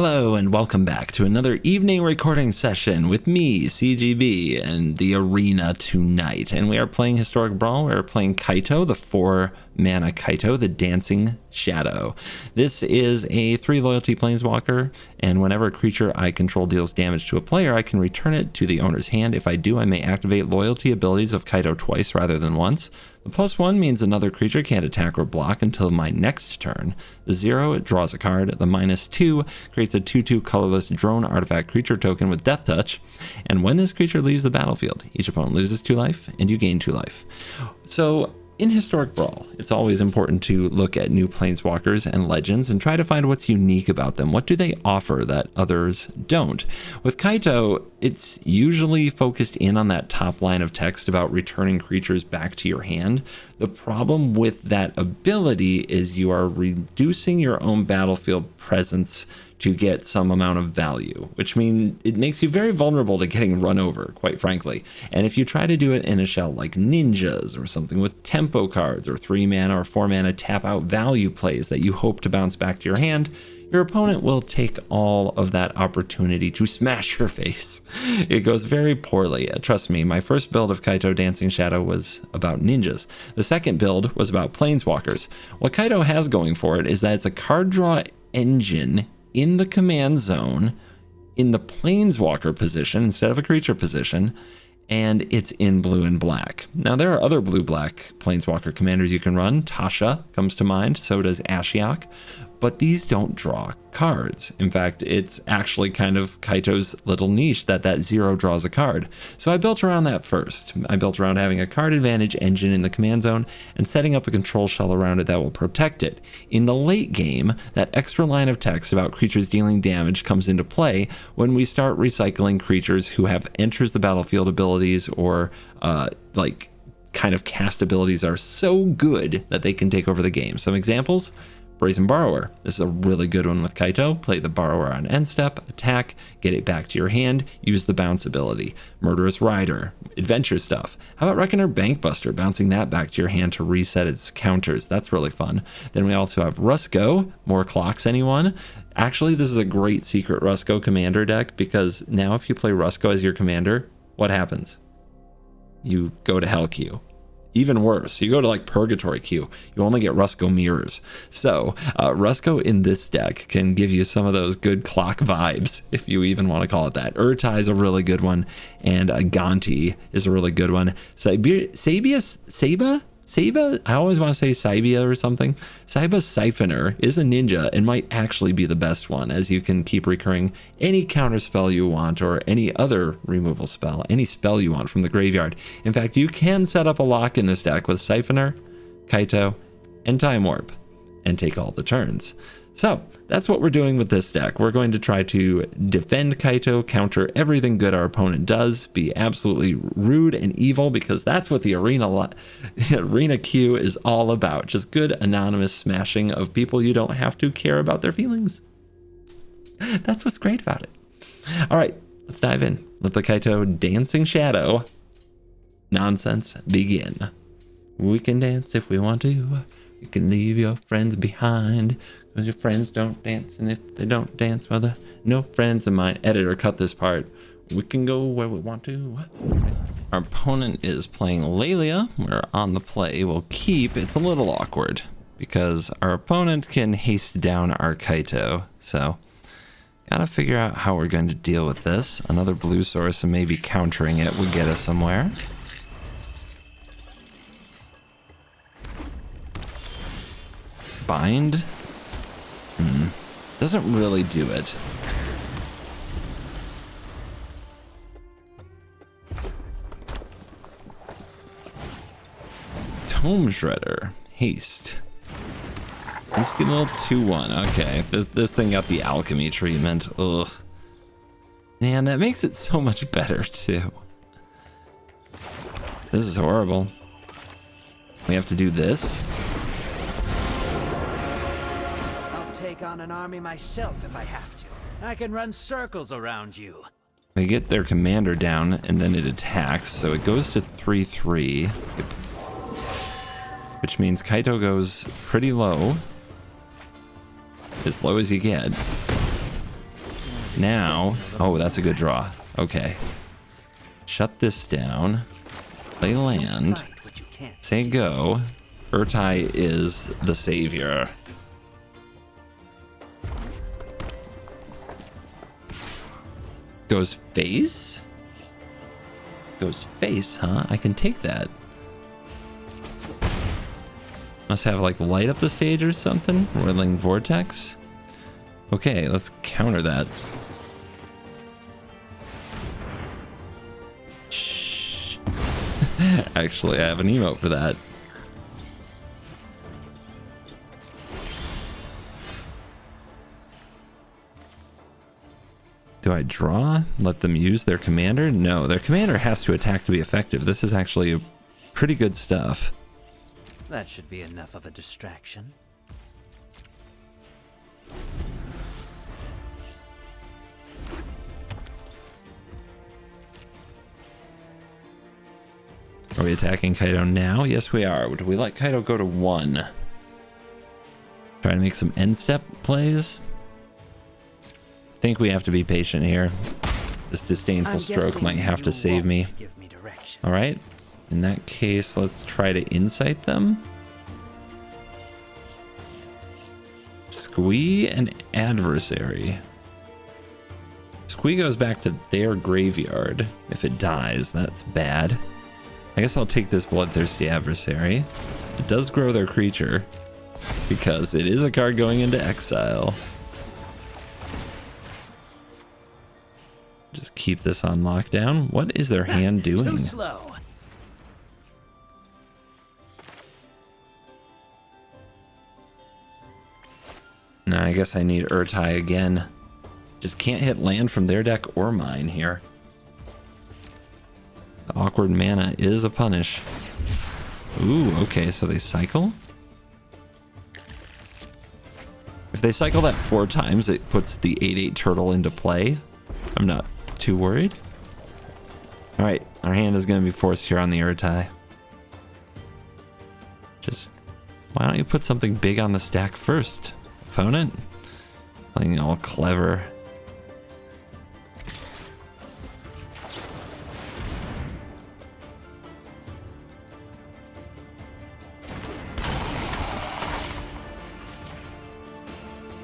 Hello and welcome back to another evening recording session with me, CGB, and the arena tonight. And we are playing Historic Brawl. We are playing Kaito, the 4-mana Kaito, the Dancing Shadow. This is a 3 loyalty planeswalker, and whenever a creature I control deals damage to a player, I can return it to the owner's hand. If I do, I may activate loyalty abilities of Kaito twice rather than once. The +1 means another creature can't attack or block until my next turn. The 0, it draws a card. The -2 creates a 2/2 colorless drone artifact creature token with Death Touch. And when this creature leaves the battlefield, each opponent loses 2 life and you gain 2 life. So in Historic Brawl, it's always important to look at new planeswalkers and legends and try to find what's unique about them. What do they offer that others don't? With Kaito, it's usually focused in on that top line of text about returning creatures back to your hand. The problem with that ability is you are reducing your own battlefield presence to get some amount of value, which means it makes you very vulnerable to getting run over, quite frankly. And if you try to do it in a shell like ninjas or something with tempo cards or 3-mana or 4-mana tap out value plays that you hope to bounce back to your hand, your opponent will take all of that opportunity to smash your face. It goes very poorly. Trust me, my first build of Kaito Dancing Shadow was about ninjas. The second build was about planeswalkers. What Kaito has going for it is that it's a card draw engine in the command zone, in the planeswalker position instead of a creature position, and it's in blue and black. Now, there are other blue-black planeswalker commanders you can run. Tasha comes to mind, so does Ashiok, but these don't draw cards. In fact, it's actually kind of Kaito's little niche that 0 draws a card. So I built around that first. I built around having a card advantage engine in the command zone and setting up a control shell around it that will protect it. In the late game, that extra line of text about creatures dealing damage comes into play when we start recycling creatures who have enters the battlefield abilities or like kind of cast abilities are so good that they can take over the game. Some examples: Brazen Borrower. This is a really good one with Kaito. Play the Borrower on end step, attack, get it back to your hand, use the bounce ability. Murderous Rider, adventure stuff. How about Reckoner Bankbuster, bouncing that back to your hand to reset its counters? That's really fun. Then we also have Rusko, more clocks anyone? Actually, this is a great secret Rusko commander deck because now if you play Rusko as your commander, what happens? You go to Hell Queue. Even worse, you go to like Purgatory Queue, you only get Rusko mirrors. So Rusko in this deck can give you some of those good clock vibes, if you even want to call it that. Urtai is a really good one, and Ganti is a really good one. Saba? I always want to say Saibia or something. Saiba's Siphoner is a ninja and might actually be the best one, as you can keep recurring any counter spell you want or any other removal spell, any spell you want from the graveyard. In fact, you can set up a lock in this deck with Siphoner, Kaito, and Time Warp and take all the turns. So that's what we're doing with this deck. We're going to try to defend Kaito, counter everything good our opponent does, be absolutely rude and evil, because that's what the arena queue is all about. Just good anonymous smashing of people you don't have to care about their feelings. That's what's great about it. All right, let's dive in. Let the Kaito Dancing Shadow nonsense begin. We can dance if we want to. You can leave your friends behind, because your friends don't dance, and if they don't dance, well, they're no friends of mine. Editor, cut this part. We can go where we want to. Our opponent is playing Lalia. We're on the play. We'll keep. It's a little awkward, because our opponent can haste down our Kaito, so gotta figure out how we're going to deal with this. Another blue source and maybe countering it would get us somewhere. Bind? Doesn't really do it. Tome Shredder. Haste. Hasty little 2/1. Okay, this thing got the alchemy treatment. Ugh. Man, that makes it so much better too. This is horrible. We have to do this. Take on an army myself if I have to. I can run circles around you. They get their commander down and then it attacks, so it goes to 3/3, which means Kaito goes pretty low, as low as you get. Now, oh, that's a good draw. Okay. Shut this down. Play land. Say go. Urtai is the savior. Goes face? Goes face, huh? I can take that. Must have like light up the stage or something. Whirling vortex. Okay, let's counter that. Shh. Actually, I have an emote for that. Do I draw? Let them use their commander? No, their commander has to attack to be effective. This is actually pretty good stuff. That should be enough of a distraction. Are we attacking Kaito now? Yes, we are. Do we let Kaito go to 1? Try to make some end step plays? I think we have to be patient here. This disdainful stroke might have to save me. All right. In that case, let's try to insight them. Squee and adversary. Squee goes back to their graveyard. If it dies, that's bad. I guess I'll take this bloodthirsty adversary. It does grow their creature because it is a card going into exile. Just keep this on lockdown. What is their hand doing? Too slow. Nah, I guess I need Urtai again. Just can't hit land from their deck or mine here. The awkward mana is a punish. Ooh, okay, so they cycle. If they cycle that 4 times, it puts the 8/8 turtle into play. I'm not too worried. All right, our hand is going to be forced here on the Urtai. Just, why don't you put something big on the stack first, opponent? Playing all clever.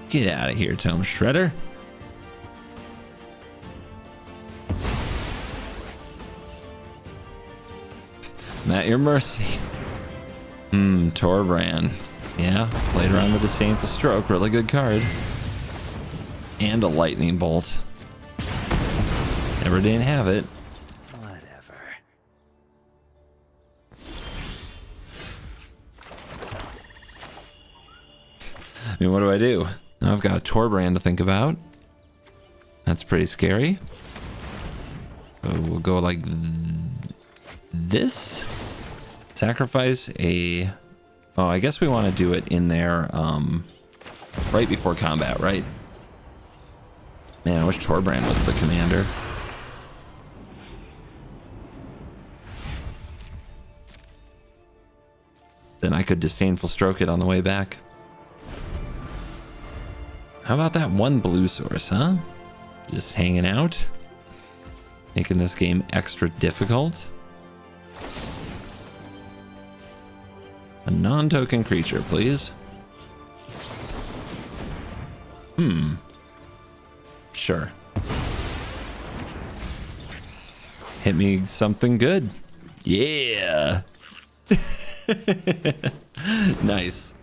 Get out of here, Tome Shredder. I'm at your mercy. Torbran. Yeah, played around the Disdainful Stroke. Really good card. And a lightning bolt. Never didn't have it. Whatever. I mean, what do I do? I've got a Torbran to think about. That's pretty scary. So we'll go like this. Sacrifice a... Oh, I guess we want to do it in there right before combat, right? Man, I wish Torbran was the commander. Then I could Disdainful Stroke it on the way back. How about that one blue source, huh? Just hanging out. Making this game extra difficult. A non-token creature, please. Sure. Hit me something good. Yeah. Nice.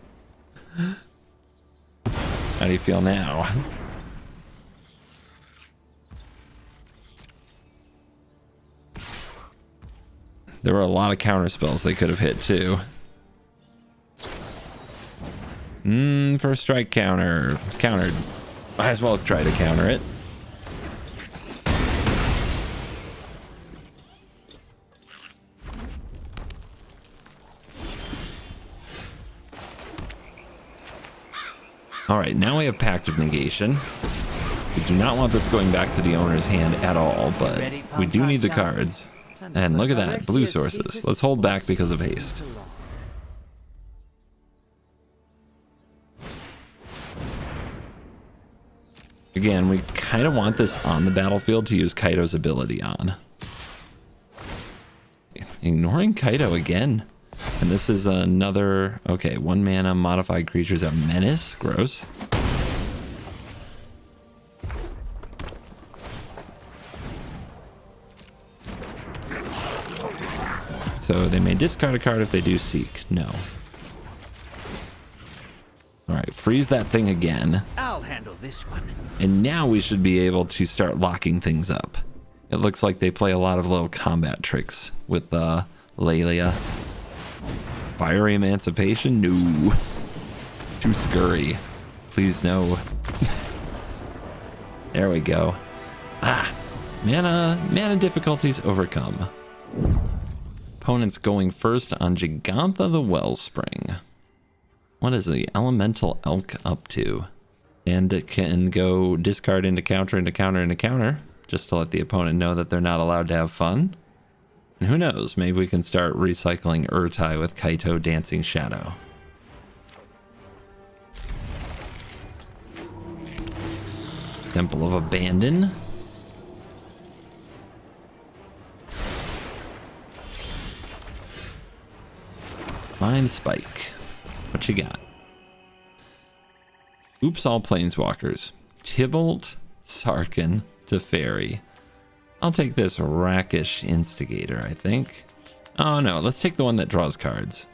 How do you feel now? There were a lot of counter spells they could have hit too. First strike counter. Countered. Might as well try to counter it. Alright, now we have Pact of Negation. We do not want this going back to the owner's hand at all, but we do need the cards. And look at that, blue sources. Let's hold back because of haste. Again, we kind of want this on the battlefield to use Kaito's ability on. Ignoring Kaito again. And this is another... Okay, 1 mana modified creatures of menace. Gross. So they may discard a card if they do seek. No. Alright, freeze that thing again. I'll handle this one. And now we should be able to start locking things up. It looks like they play a lot of little combat tricks with Lalia. Fiery Emancipation? No. Too scurry. Please no. There we go. Ah. Mana difficulties overcome. Opponent's going first on Giganta the Wellspring. What is the Elemental Elk up to? And it can go discard into counter, into counter, into counter, just to let the opponent know that they're not allowed to have fun. And who knows, maybe we can start recycling Urtai with Kaito Dancing Shadow. Temple of Abandon. Mind Spike. What you got? Oops, all planeswalkers. Tybalt, Sarkhan, Teferi. I'll take this Rakish Instigator, I think. Oh no, let's take the one that draws cards.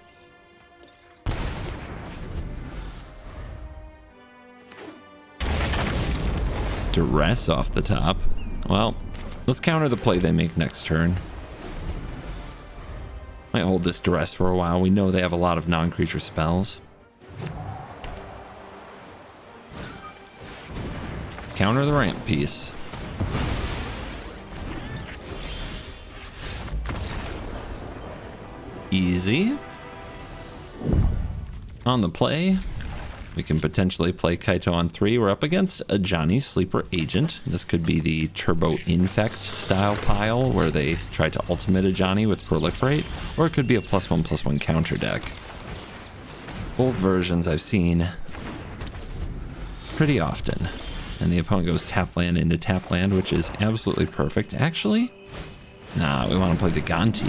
Duress off the top. Well, let's counter the play they make next turn. Might hold this Duress for a while. We know they have a lot of non-creature spells. Counter the ramp piece. Easy. On the play, we can potentially play Kaito on 3. We're up against Ajani, Sleeper Agent. This could be the Turbo Infect style pile where they try to ultimate Ajani with Proliferate, or it could be a +1/+1 counter deck. Both versions I've seen pretty often. And the opponent goes tap land into tap land, which is absolutely perfect. Actually, nah, we want to play the Giganta.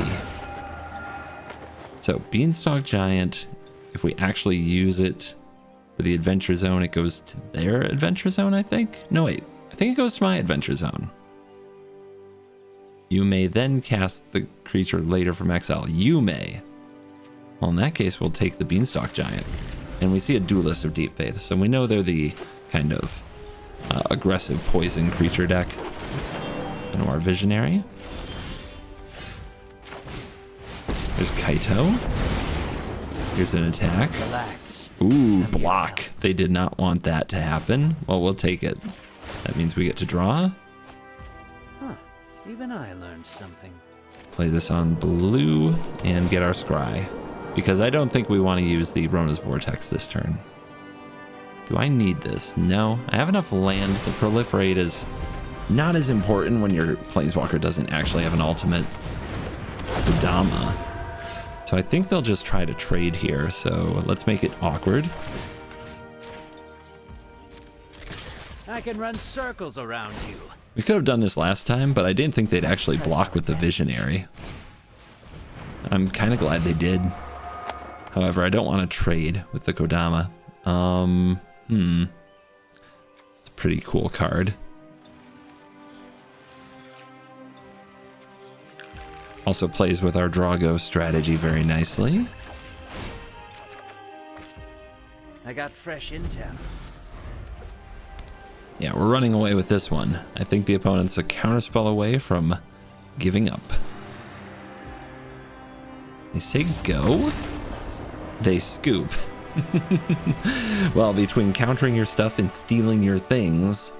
So Beanstalk Giant, if we actually use it for the Adventure Zone, it goes to their Adventure Zone, I think? No, wait. I think it goes to my Adventure Zone. You may then cast the creature later from exile. You may. Well, in that case, we'll take the Beanstalk Giant. And we see a Duelist of Deep Faith, so we know they're the kind of aggressive poison creature deck. And our Visionary. There's Kaito. Here's an attack. Relax. Ooh, block. They did not want that to happen. Well, we'll take it. That means we get to draw. Huh. Even I learned something. Play this on blue and get our scry. Because I don't think we want to use the Rona's Vortex this turn. Do I need this? No. I have enough land. The Proliferate is not as important when your Planeswalker doesn't actually have an ultimate. Kodama. So I think they'll just try to trade here. So let's make it awkward. I can run circles around you. We could have done this last time, but I didn't think they'd actually block with the Visionary. I'm kind of glad they did. However, I don't want to trade with the Kodama. It's a pretty cool card. Also plays with our Drago strategy very nicely. I got fresh intel. Yeah, we're running away with this one. I think the opponent's a counterspell away from giving up. They say go. They scoop. Well, between countering your stuff and stealing your things.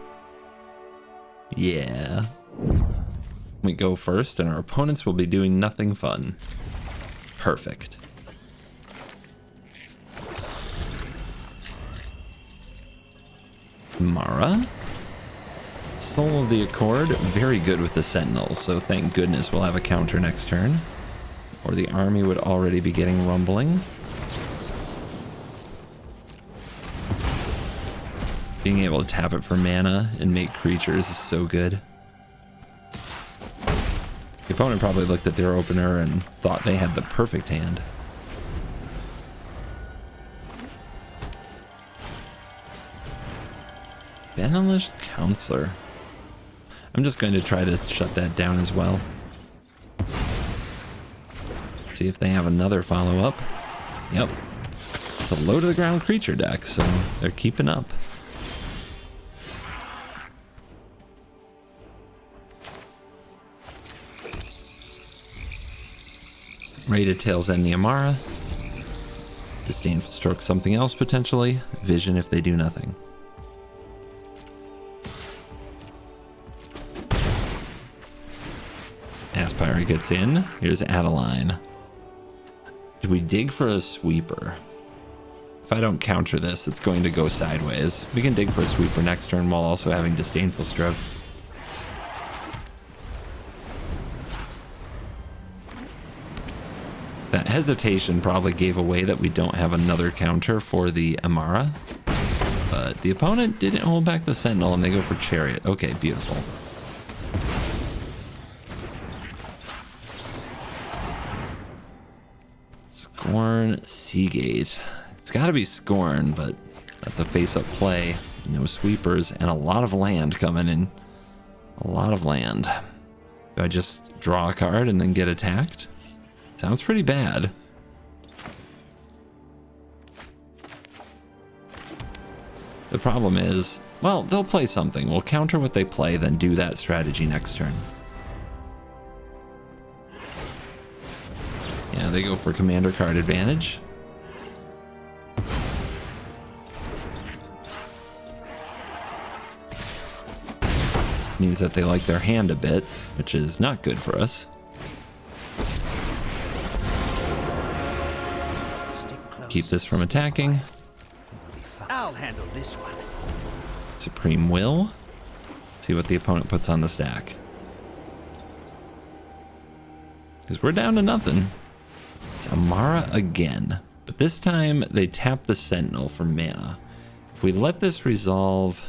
Yeah. We go first, and our opponents will be doing nothing fun. Perfect. Amara. Soul of the Accord, very good with the Sentinels, so thank goodness we'll have a counter next turn. Or the army would already be getting rumbling. Being able to tap it for mana and make creatures is so good. The opponent probably looked at their opener and thought they had the perfect hand. Banished Counselor. I'm just going to try to shut that down as well. See if they have another follow-up. Yep. It's a low to the ground creature deck, so they're keeping up. Ready to Tails End the Amara. Disdainful Stroke something else potentially. Vision if they do nothing. Aspire gets in. Here's Adeline. Do we dig for a sweeper? If I don't counter this, it's going to go sideways. We can dig for a sweeper next turn while also having Disdainful Stroke. That hesitation probably gave away that we don't have another counter for the Amara. But the opponent didn't hold back the Sentinel and they go for Chariot. Okay, beautiful. Scorn Seagate. It's got to be Scorn, but that's a face-up play. No sweepers and a lot of land coming in. A lot of land. Do I just draw a card and then get attacked? Sounds pretty bad. The problem is, well, they'll play something. We'll counter what they play, then do that strategy next turn. Yeah, they go for commander card advantage. Means that they like their hand a bit, which is not good for us. Keep this from attacking. I'll handle this one. Supreme Will. See what the opponent puts on the stack. Because we're down to nothing. It's Amara again. But this time they tap the Sentinel for mana. If we let this resolve,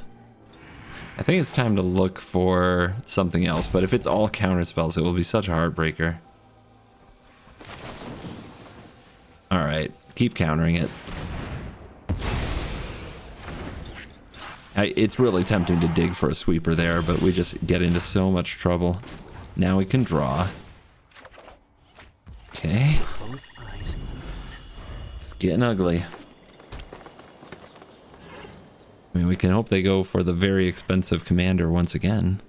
I think it's time to look for something else. But if it's all counter spells, it will be such a heartbreaker. Alright, keep countering it. It's really tempting to dig for a sweeper there, but we just get into so much trouble. Now we can draw. Okay. It's getting ugly. I mean, we can hope they go for the very expensive commander once again.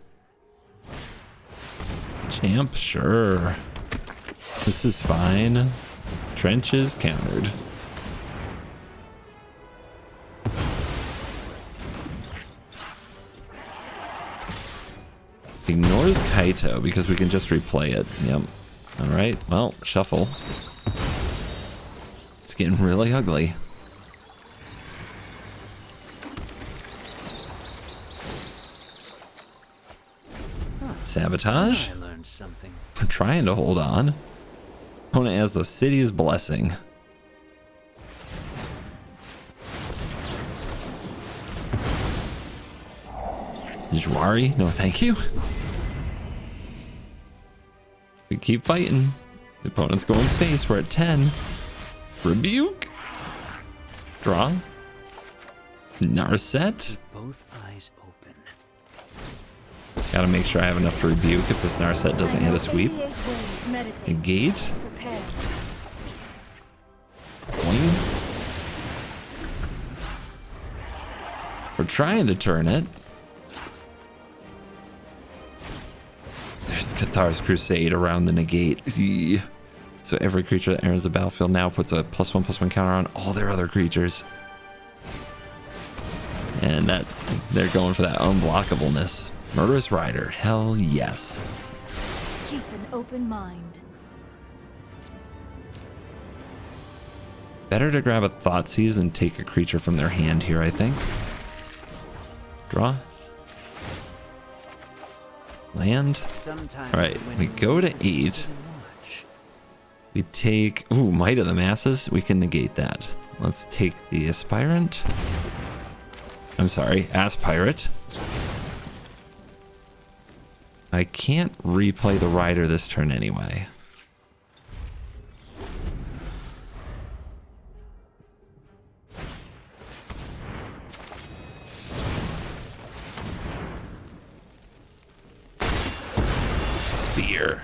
Champ, sure. This is fine. Trenches countered. Ignores Kaito because we can just replay it. Yep. Alright, well, shuffle. It's getting really ugly. Sabotage. I learned something. We're trying to hold on. Opponent has the City's Blessing. Jwari? No, thank you. We keep fighting. The opponent's going face. We're at 10. Rebuke. Draw. Narset. Both eyes open. Gotta make sure I have enough to rebuke if this Narset doesn't hit a sweep. Negate. Coin. We're trying to turn it. There's Cathar's Crusade around the negate. So every creature that enters the battlefield now puts a +1/+1 counter on all their other creatures. And that they're going for that unblockableness. Murderous Rider, hell yes. Keep an open mind. Better to grab a Thoughtseize and take a creature from their hand here, I think. Draw. Land. Alright, we go to 8. We take... Ooh, Might of the Masses. We can negate that. Let's take the Aspirant. I'm sorry, Ass Pirate. I can't replay the rider this turn anyway. Spear.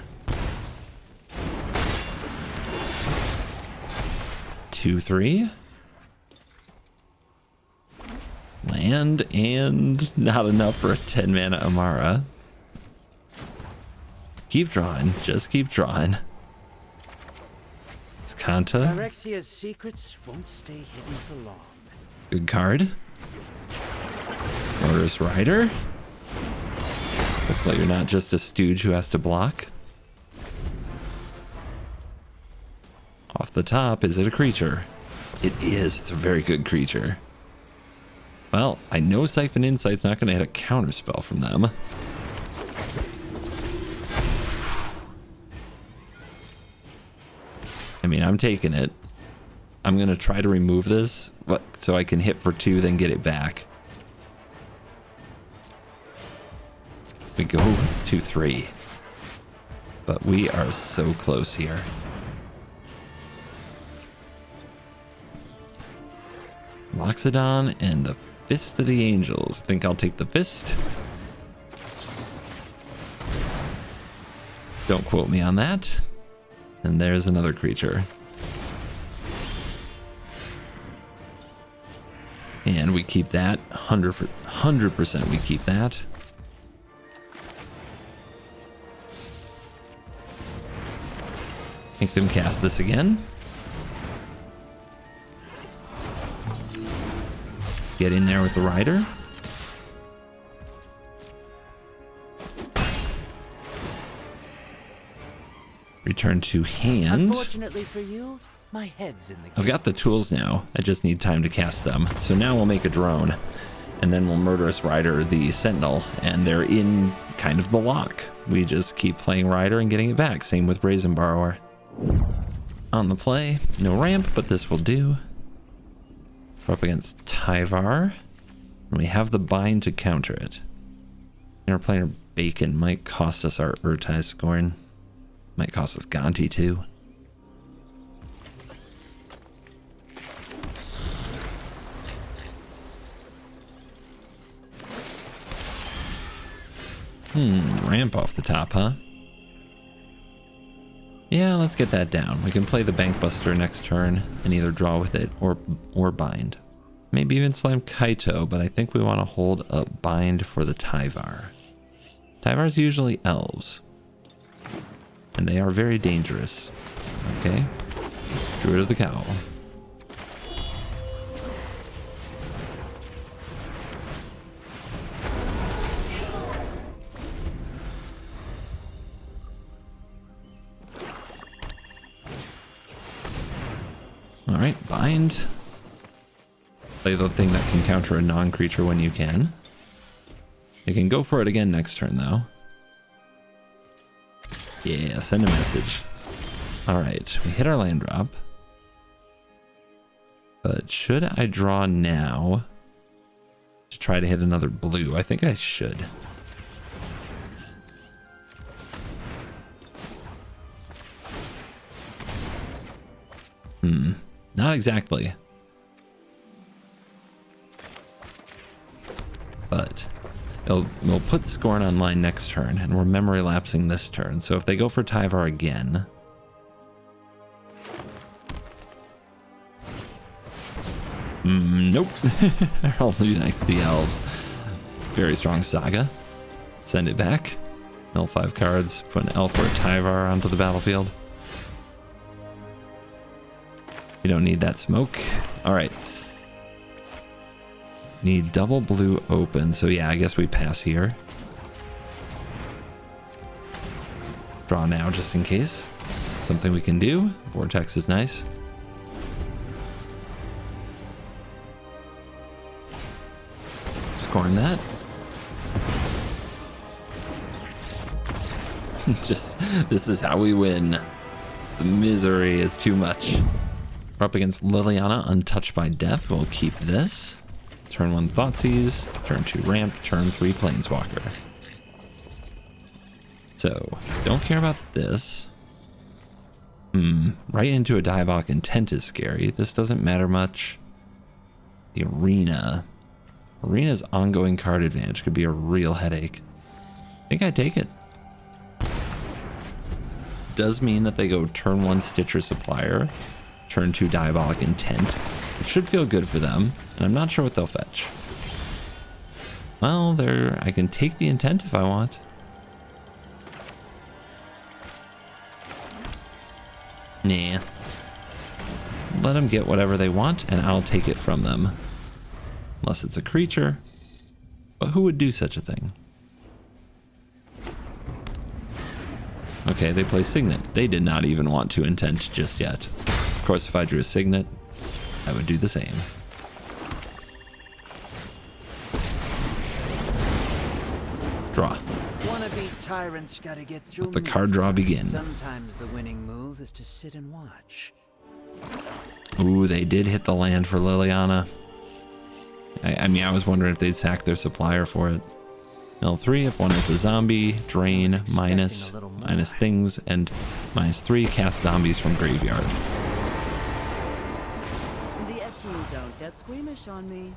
2-3. Land, and not enough for a 10 mana Amara. Keep drawing, just keep drawing. It's Kanta. Phyrexia's secrets won't stay hidden for long. Good card. Murderous Rider. Hopefully you're not just a stooge who has to block. Off the top, is it a creature? It is. It's a very good creature. Well, I know Siphon Insight's not going to hit a counterspell from them. I mean, I'm taking it. I'm going to try to remove this so I can hit for 2, then get it back. We go 2-3. But we are so close here. Loxodon and the Fist of the Angels. I think I'll take the Fist. Don't quote me on that. And there's another creature. And we keep that. 100% we keep that. Make them cast this again. Get in there with the rider. Return to hand. Unfortunately for you, my head's in the game. I've got the tools now. I just need time to cast them. So now we'll make a drone. And then we'll Murderous Rider the Sentinel. And they're in kind of the lock. We just keep playing Rider and getting it back. Same with Brazen Borrower. On the play. No ramp, but this will do. We're up against Tyvar. And we have the bind to counter it. Interplanar Bacon might cost us our Urtai Scorn. Might cost us Gonti too. Ramp off the top, huh? Yeah, let's get that down. We can play the Bankbuster next turn and either draw with it or bind. Maybe even slam Kaito, but I think we want to hold up bind for the Tyvar. Tyvar's usually elves. And they are very dangerous. Okay. Druid of the Cowl. Alright, bind. Play the thing that can counter a non-creature when you can. You can go for it again next turn, though. Yeah, send a message. Alright, we hit our land drop. But should I draw now to try to hit another blue? I think I should. Not exactly. But we'll put Scorn online next turn, and we're memory lapsing this turn. So if they go for Tyvar again, nope. They're only next to the elves. Very strong Saga. Send it back. Mill 5 cards. Put an elf or a Tyvar onto the battlefield. You don't need that smoke. All right. Need double blue open. So yeah, I guess we pass here. Draw now just in case. Something we can do. Vortex is nice. Scorn that. Just, this is how we win. The misery is too much. We're up against Liliana, untouched by death. We'll keep this. Turn 1 Thoughtseize, turn 2 Ramp, turn 3 Planeswalker. So, don't care about this. Right into a Diabolic Intent is scary. This doesn't matter much. The Arena. Arena's ongoing card advantage could be a real headache. I think I take it. Does mean that they go turn 1 Stitcher Supplier, turn 2 Diabolic Intent. It should feel good for them, and I'm not sure what they'll fetch. Well, I can take the Intent if I want. Nah. Let them get whatever they want, and I'll take it from them. Unless it's a creature. But who would do such a thing? Okay, they play Signet. They did not even want to Intent just yet. Of course, if I drew a Signet, I would do the same. Draw. Wannabe tyrants gotta get through. Let the card draw begin. Sometimes the winning move is to sit and watch. Ooh, they did hit the land for Liliana. I mean, I was wondering if they'd sack their supplier for it. L3, if one is a zombie, drain, minus things, and -3, cast zombies from graveyard. The etching don't get squeamish on me.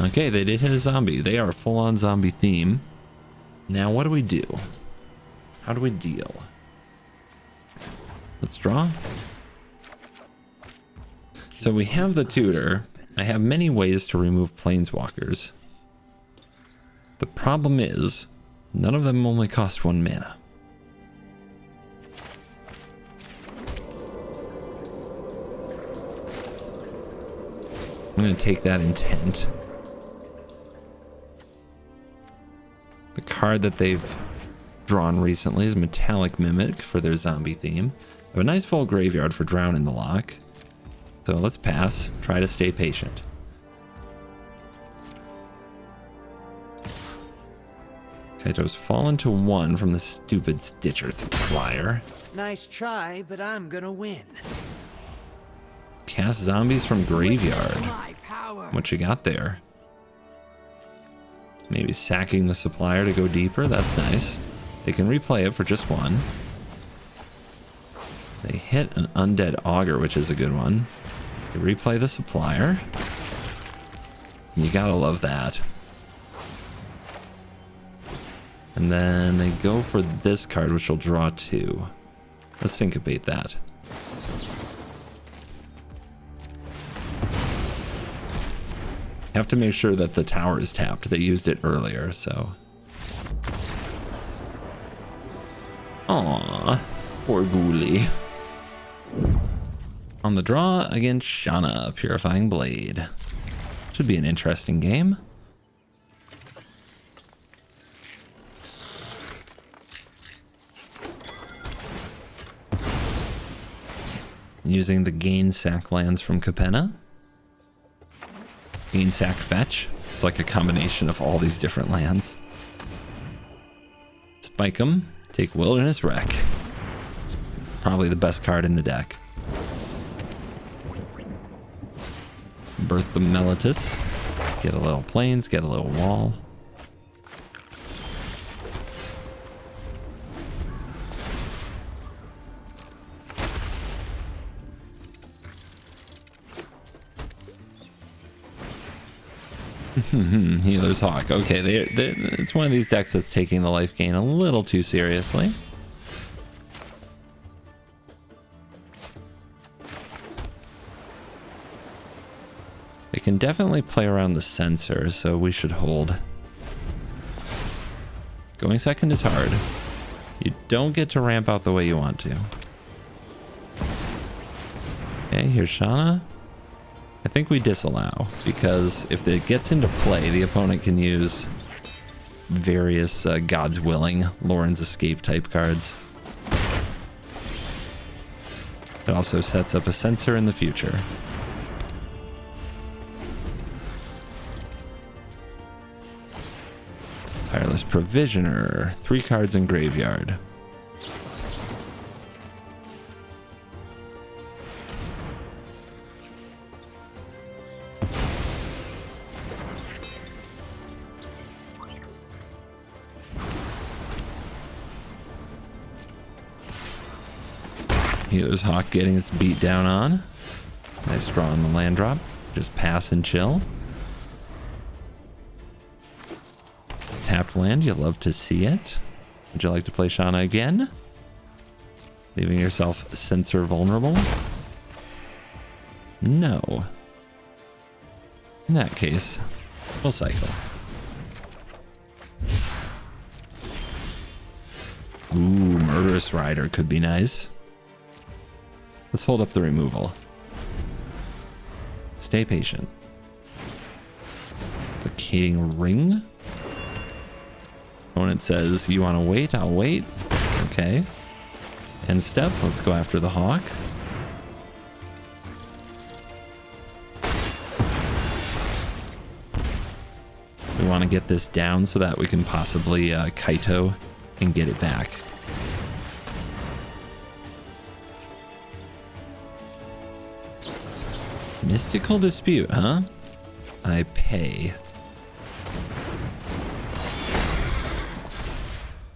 Okay, they did hit a zombie. They are full-on zombie theme. Now, what do we do? How do we deal? Let's draw. So we have the tutor. I have many ways to remove planeswalkers. The problem is, none of them only cost 1 mana. I'm going to take that Intent. The card that they've drawn recently is Metallic Mimic for their zombie theme. I have a nice full graveyard for Drown in the Lock. So let's pass. Try to stay patient. Kaito's fallen to 1 from the stupid Stitcher Supplier. Nice try, but I'm gonna win. Cast zombies from graveyard. What you got there? Maybe sacking the supplier to go deeper. That's nice. They can replay it for just 1. They hit an Undead Augur, which is a good one. They replay the supplier. You gotta love that. And then they go for this card, which will draw 2. Let's syncopate that. Have to make sure that the tower is tapped. They used it earlier, so. Aww, poor Ghoulie. On the draw against Shauna, Purifying Blade. Should be an interesting game. Using the gain sack lands from Capenna. Gain sack fetch. It's like a combination of all these different lands. Spike them. Take Wilderness Wreck. It's probably the best card in the deck. Birth the Melitus. Get a little plains, get a little wall. Healer's Hawk. Okay, it's one of these decks that's taking the life gain a little too seriously. They can definitely play around the sensor, so we should hold. Going second is hard. You don't get to ramp out the way you want to. Okay, here's Shauna. I think we disallow, because if it gets into play, the opponent can use various God's Willing, Lauren's Escape type cards. It also sets up a sensor in the future. Tireless Provisioner, 3 cards in graveyard. Healer's Hawk getting its beat down on. Nice draw on the land drop. Just pass and chill. Tapped land, you love to see it. Would you like to play Shauna again? Leaving yourself sensor vulnerable? No. In that case, we'll cycle. Ooh, Murderous Rider could be nice. Let's hold up the removal. Stay patient. Placating Ring. When it says you want to wait, I'll wait. Okay. End step. Let's go after the Hawk. We want to get this down so that we can possibly Kaito and get it back. Mystical Dispute, huh? I pay.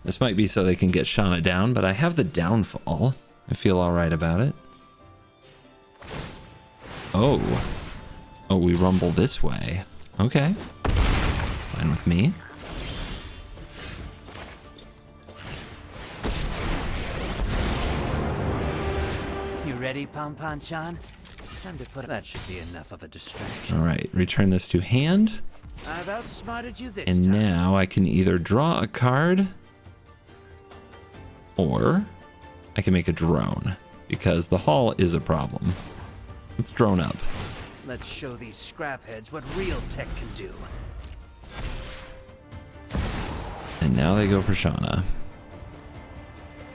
This might be so they can get Shauna down, but I have the downfall. I feel alright about it. Oh. Oh, we rumble this way. Okay. Fine with me. You ready, Pom-Pom-chan? Time to put... That should be enough of a distraction. Alright, return this to hand. I've outsmarted you this And time. now I can either draw a card, or I can make a drone, because the hall is a problem. Let's drone up. Let's show these scrapheads what real tech can do. And now they go for Shauna.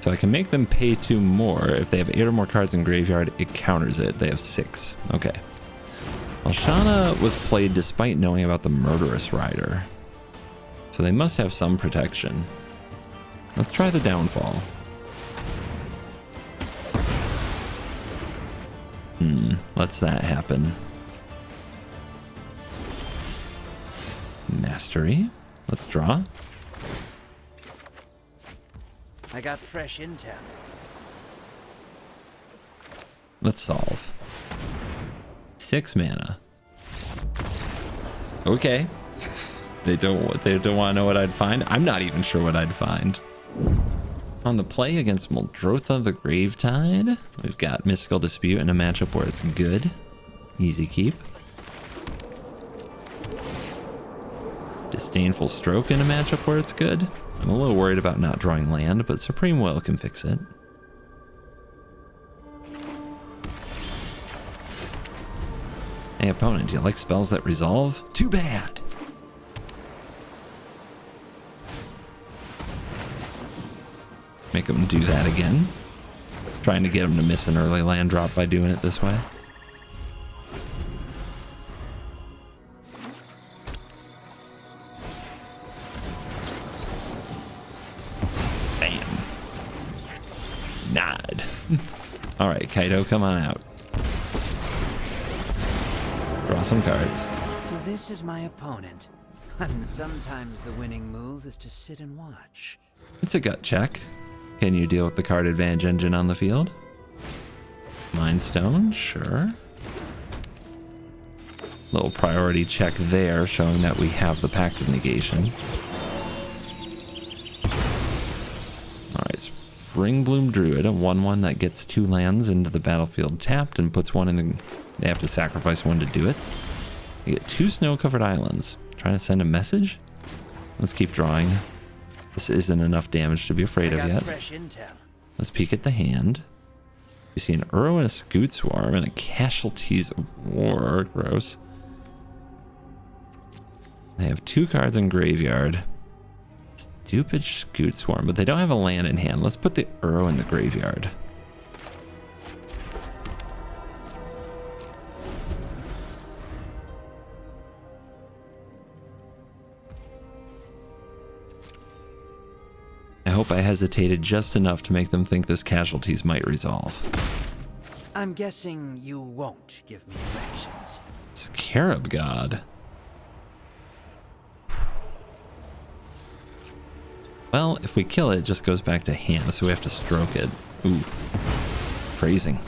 So I can make them pay 2 more. If they have 8 or more cards in graveyard, it counters it. They have 6. Okay. Well, Shauna was played despite knowing about the Murderous Rider. So they must have some protection. Let's try the downfall. Let's that happen. Mastery. Let's draw. I got fresh intel. Let's solve. 6 mana. Okay. They don't want to know what I'd find. I'm not even sure what I'd find. On the play against Muldrotha the Gravetide, we've got Mystical Dispute in a matchup where it's good. Easy keep. Disdainful Stroke in a matchup where it's good. I'm a little worried about not drawing land, but Supreme Will can fix it. Hey opponent, do you like spells that resolve? Too bad! Make them do that again. Trying to get them to miss an early land drop by doing it this way. Bam. Nod. Alright, Kaito, come on out. Draw some cards. So this is my opponent. And sometimes the winning move is to sit and watch. It's a gut check. Can you deal with the card advantage engine on the field? Mind Stone, sure. Little priority check there, showing that we have the Pact of Negation. Alright, Spring Bloom Druid, a 1/1 that gets 2 lands into the battlefield tapped and puts 1 in the... They have to sacrifice 1 to do it. You get 2 snow-covered islands. Trying to send a message? Let's keep drawing. This isn't enough damage to be afraid of yet. Fresh intel. Let's peek at the hand. You see an Uro and a Scoot Swarm and a Casualties of War. Gross. They have 2 cards in graveyard. Stupid Scoot Swarm, but they don't have a land in hand. Let's put the Uro in the graveyard. I hope I hesitated just enough to make them think this Casualties might resolve. I'm guessing you won't give me directions. Scarab God. Well, if we kill it, it just goes back to hand, so we have to stroke it. Ooh. Phrasing.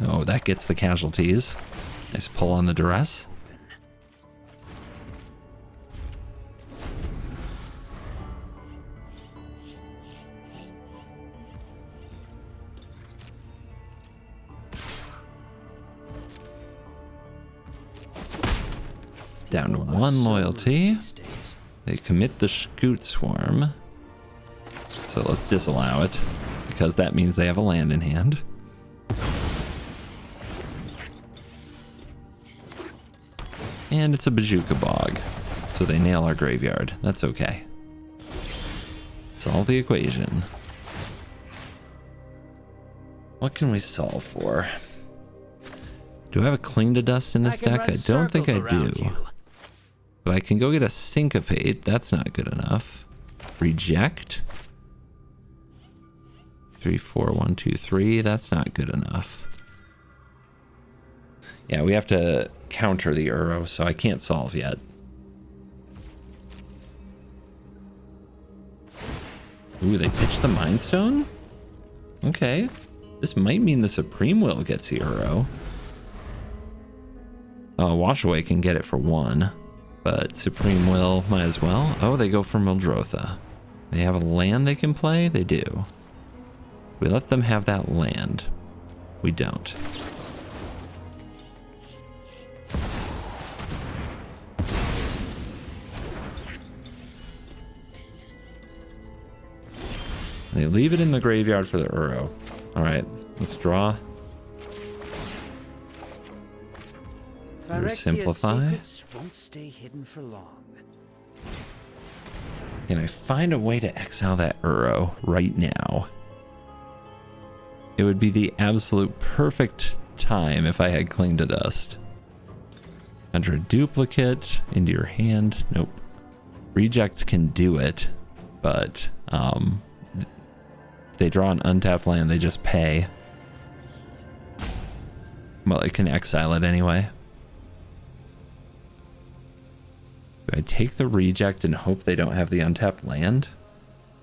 Oh, that gets the casualties. Nice pull on the duress. Down to 1 loyalty. They commit the Scoot Swarm. So let's disallow it, because that means they have a land in hand. And it's a Bazooka Bog, so they nail our graveyard. That's okay. Solve the equation. What can we solve for? Do I have a Cling to Dust in this deck? I don't think I do. But I can go get a Syncopate. That's not good enough. Reject. 3, 4, 1, 2, 3. That's not good enough. Yeah, we have to counter the Uro, so I can't solve yet. Ooh, they pitched the Mind Stone? Okay. This might mean the Supreme Will gets the Uro. Wash Away can get it for 1. But Supreme Will might as well. Oh, they go for Muldrotha. They have a land they can play? They do. We let them have that land. We don't. They leave it in the graveyard for the Uro. Alright, let's draw. Simplify. Won't stay hidden for long. Can I find a way to exile that Uro right now? It would be the absolute perfect time if I had Cling to Dust. Enter a duplicate into your hand. Nope. Reject can do it, but if they draw an untapped land, they just pay. Well, it can exile it anyway. Do I take the reject and hope they don't have the untapped land?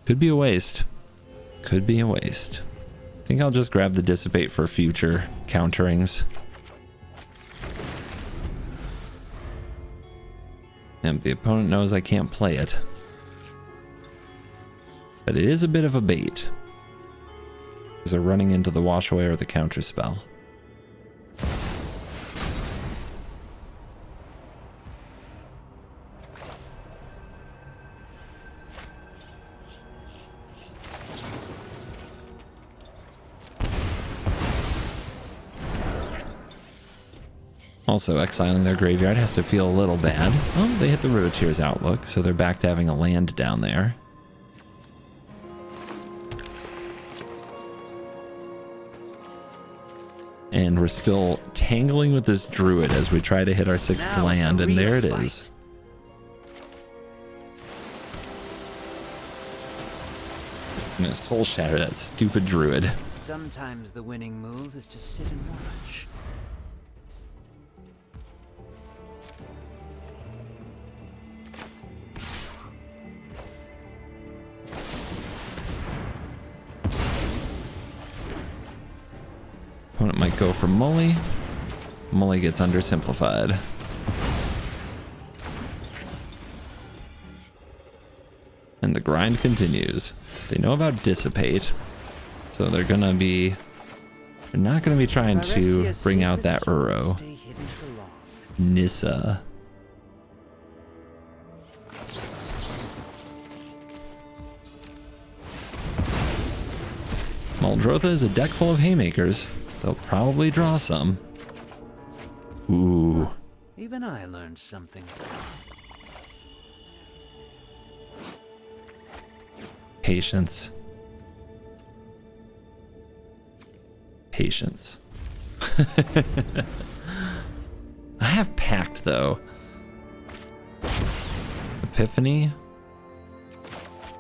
Could be a waste. Could be a waste. I think I'll just grab the Dissipate for future counterings. And the opponent knows I can't play it. But it is a bit of a bait. Because they're running into the Wash Away or the counter spell. Also, exiling their graveyard has to feel a little bad. Oh, they hit the Riveteer's Outlook, so they're back to having a land down there. And we're still tangling with this Druid as we try to hit our 6th land, and there it is. I'm gonna Soul Shatter that stupid Druid. Sometimes the winning move is to sit and watch. Opponent might go for Mully. Mully gets undersimplified. And the grind continues. They know about Dissipate, so they're not gonna be trying to bring out that Uro. Nissa. Muldrotha is a deck full of haymakers. They'll probably draw some. Ooh. Even I learned something. Patience. Patience. I have Pact, though. Epiphany.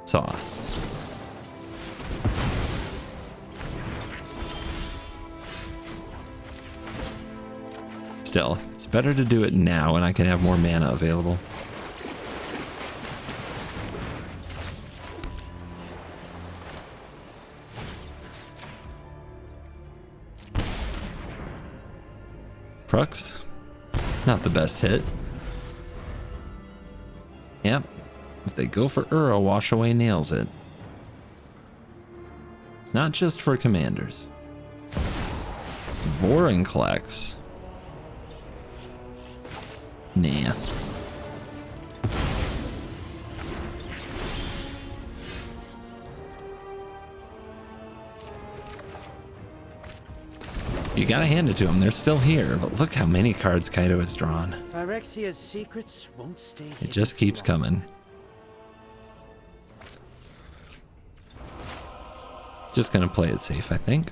Sauce. Still, it's better to do it now when I can have more mana available. Crux. Not the best hit. Yep. If they go for Uro, Wash Away nails it. It's not just for commanders. Vorin collects. Nah. You gotta hand it to them. They're still here, but look how many cards Kaito has drawn. Phyrexia's secrets won't stay It hidden just for keeps long. coming. Just gonna play it safe, I think.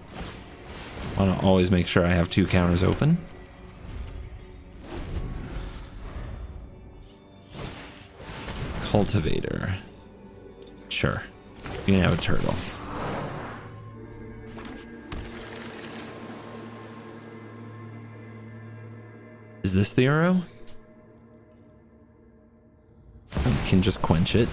Want to always make sure I have 2 counters open. Cultivator. Sure. You can have a turtle. Is this the arrow? You can just quench it.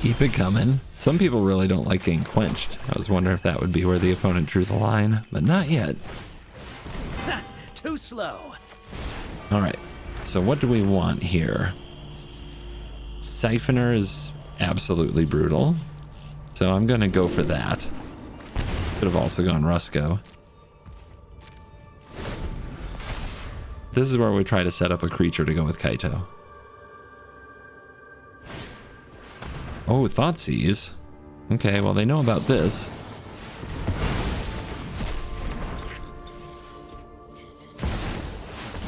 Keep it coming. Some people really don't like getting quenched. I was wondering if that would be where the opponent drew the line, but not yet. Too slow. All right, so what do we want here? Siphoner is absolutely brutal, so I'm gonna go for that. Could have also gone Rusco. This is where we try to set up a creature to go with Kaito. Oh, Thoughtseize. Okay, well, they know about this.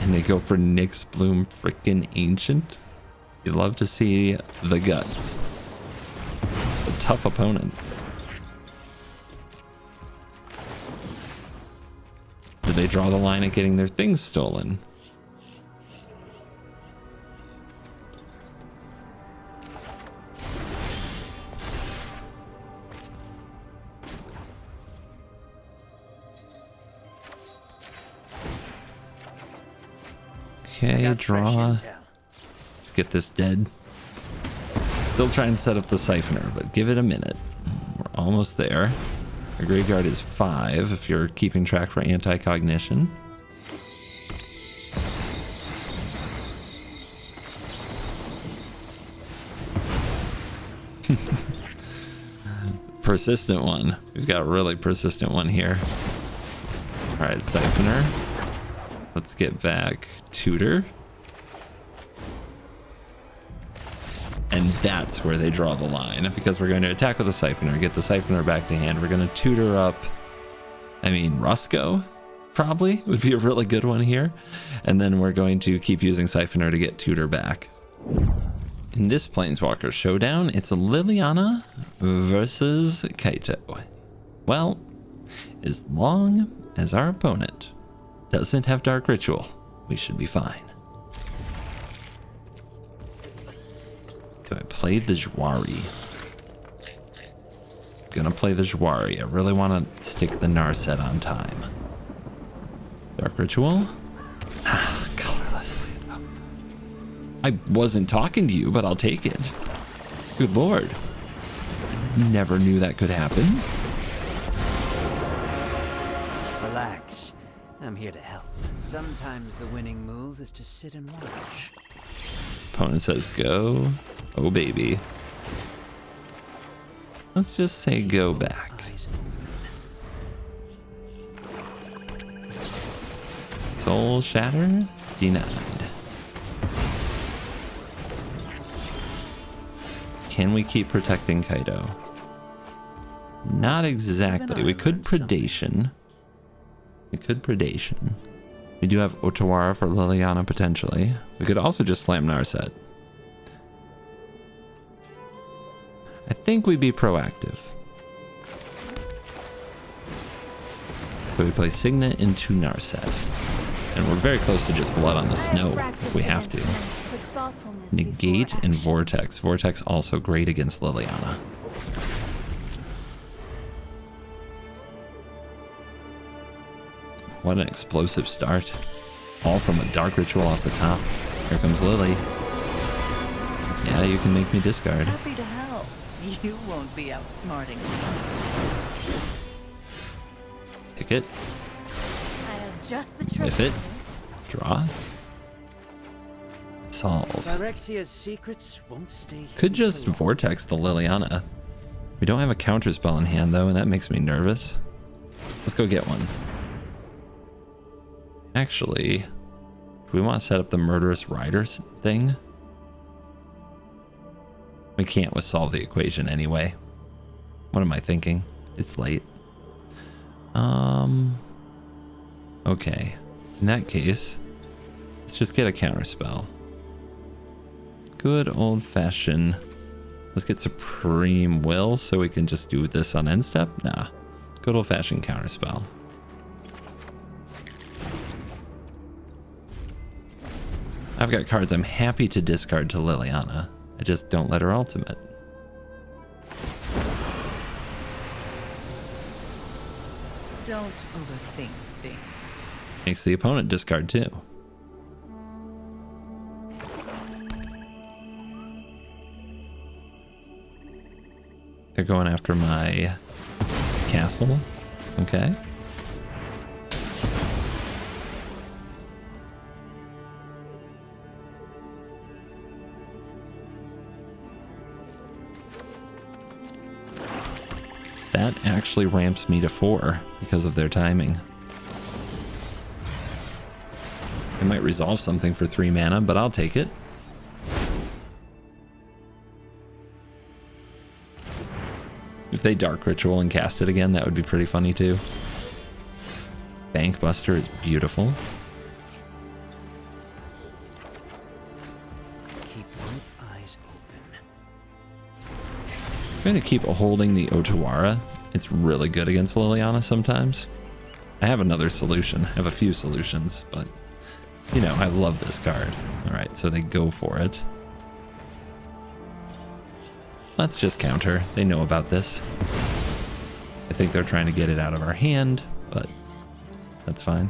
And they go for Nyx Bloom frickin' Ancient. You'd love to see the guts. A tough opponent. Did they draw the line at getting their things stolen? Okay, Got fresh draw. intel. Let's get this dead. Still trying to set up the Siphoner, but give it a minute. We're almost there. Your graveyard is 5 if you're keeping track for anti-cognition. Persistent one. We've got a really persistent one here. All right, Siphoner. Let's get back Tutor. And that's where they draw the line, because we're going to attack with a Siphoner, get the Siphoner back to hand. We're going to tutor up, I mean, Rusco probably would be a really good one here. And then we're going to keep using Siphoner to get Tutor back. In this Planeswalker Showdown, it's Liliana versus Kaito. Well, as long as our opponent doesn't have Dark Ritual, we should be fine. I played the Jwari. Gonna play the Jwari. I really want to stick the Narset on time. Dark Ritual. Colorless. I wasn't talking to you, but I'll take it. Good lord. Never knew that could happen. Relax. I'm here to help. Sometimes the winning move is to sit and watch. Opponent says go. Oh, baby. Let's just say go back. Eyes open. Soul Shatter denied. Can we keep protecting Kaito? Not exactly. We could Predation. We could Predation. We do have Otawara for Liliana potentially. We could also just slam Narset. I think we'd be proactive. So we play Signet into Narset. And we're very close to just Blood on the Snow if we have to. Negate and Vortex. Vortex also great against Liliana. What an explosive start. All from a Dark Ritual off the top. Here comes Lily. Yeah, you can make me discard. Happy to help. You won't be outsmarting me. Pick it. I have just the trick Whiff it. for this. Draw. Solve. Phyrexia's secrets won't stay Could hidden just for long. vortex the Liliana. We don't have a counter spell in hand though, and that makes me nervous. Let's go get one. Actually, do we want to set up the murderous riders thing? We can't solve the equation anyway. What am I thinking? It's late. Okay. In that case, let's just get a counter spell. Good old fashioned. Let's get Supreme Will so we can just do this on end step. Nah. Good old fashioned counter spell. I've got cards I'm happy to discard to Liliana. I just don't let her ultimate. Don't overthink things. Makes the opponent discard too. They're going after my castle. Okay. That actually ramps me to 4 because of their timing. It might resolve something for 3 mana, but I'll take it. If they Dark Ritual and cast it again, that would be pretty funny too. Bank Buster is beautiful. Keep both eyes open. I'm going to keep holding the Otawara. It's really good against Liliana sometimes. I have another solution. I have a few solutions, but you know, I love this card. All right, so they go for it. Let's just counter. They know about this. I think they're trying to get it out of our hand, but that's fine.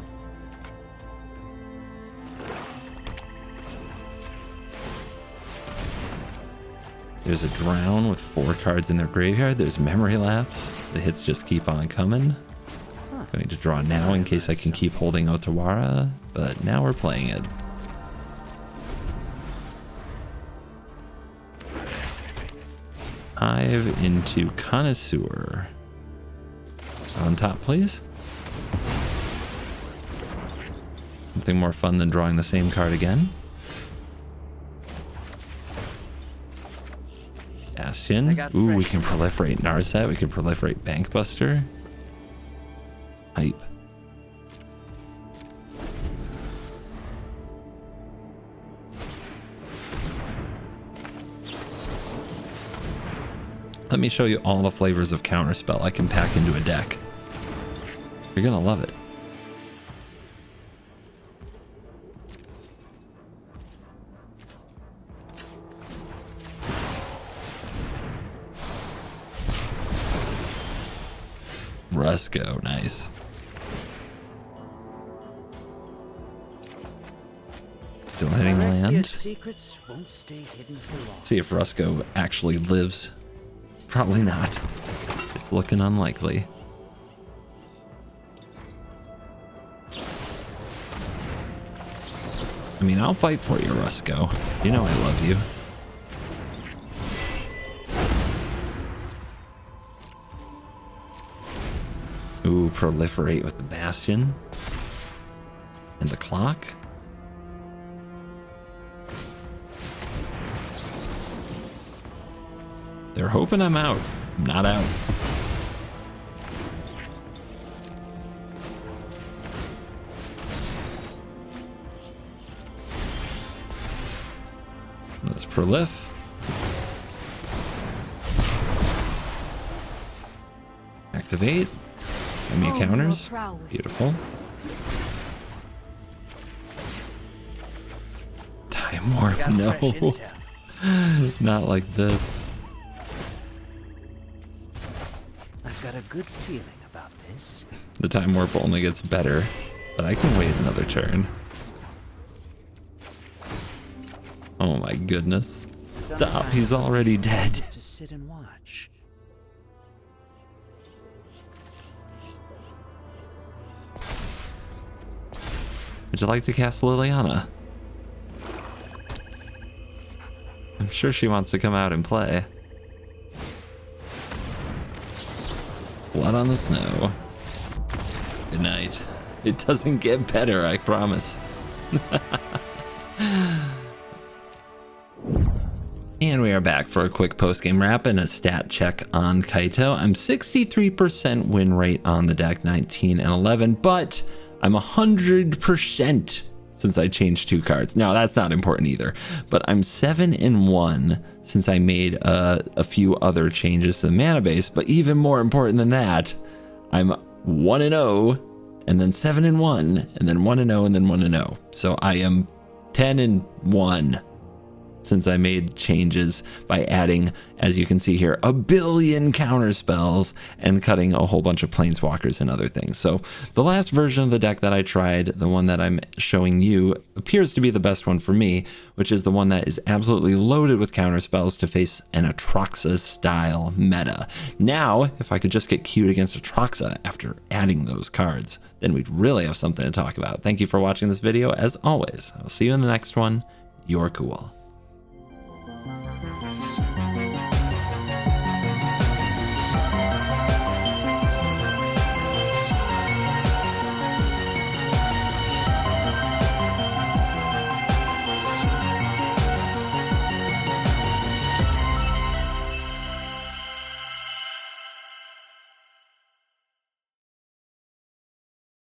There's a Drown with 4 cards in their graveyard. There's Memory Lapse. The hits just keep on coming. Going to draw now in case I can keep holding Otawara, but now we're playing it. Dive into Connoisseur. On top, please. Something more fun than drawing the same card again. Bastion. Ooh, we can proliferate Narset. We can proliferate Bankbuster. Hype. Let me show you all the flavors of Counterspell I can pack into a deck. You're gonna love it. Rusco, nice. Still hitting land. Secrets won't stay hidden for long. See if Rusco actually lives. Probably not. It's looking unlikely. I mean, I'll fight for you, Rusco. You know I love you. Ooh, proliferate with the Bastion. And the clock. They're hoping I'm out. I'm not out. Let's prolif. Activate. Give me counters. Beautiful. Time warp. No. Not like this. Got a good feeling about this. The time warp only gets better, but I can wait another turn. Oh my goodness. Stop, he's already dead. To sit and watch. Would you like to cast Liliana? I'm sure she wants to come out and play. Blood on the snow. Good night. It doesn't get better, I promise. And we are back for a quick post-game wrap and a stat check on Kaito. I'm 63% win rate on the deck, 19 and 11, but I'm 100% since I changed 2 cards. Now, that's not important either, but I'm 7 and 1 since I made a few other changes to the mana base, but even more important than that, I'm 1 and 0, and then 7 and 1, and then 1 and 0, and then 1 and 0. So I am 10 and 1 since I made changes by adding, as you can see here, 1 billion counter spells and cutting a whole bunch of planeswalkers and other things. So the last version of the deck that I tried, the one that I'm showing you, appears to be the best one for me, which is the one that is absolutely loaded with counter spells to face an Atraxa style meta. Now, if I could just get queued against Atraxa after adding those cards, then we'd really have something to talk about. Thank you for watching this video. As always, I'll see you in the next one. You're cool.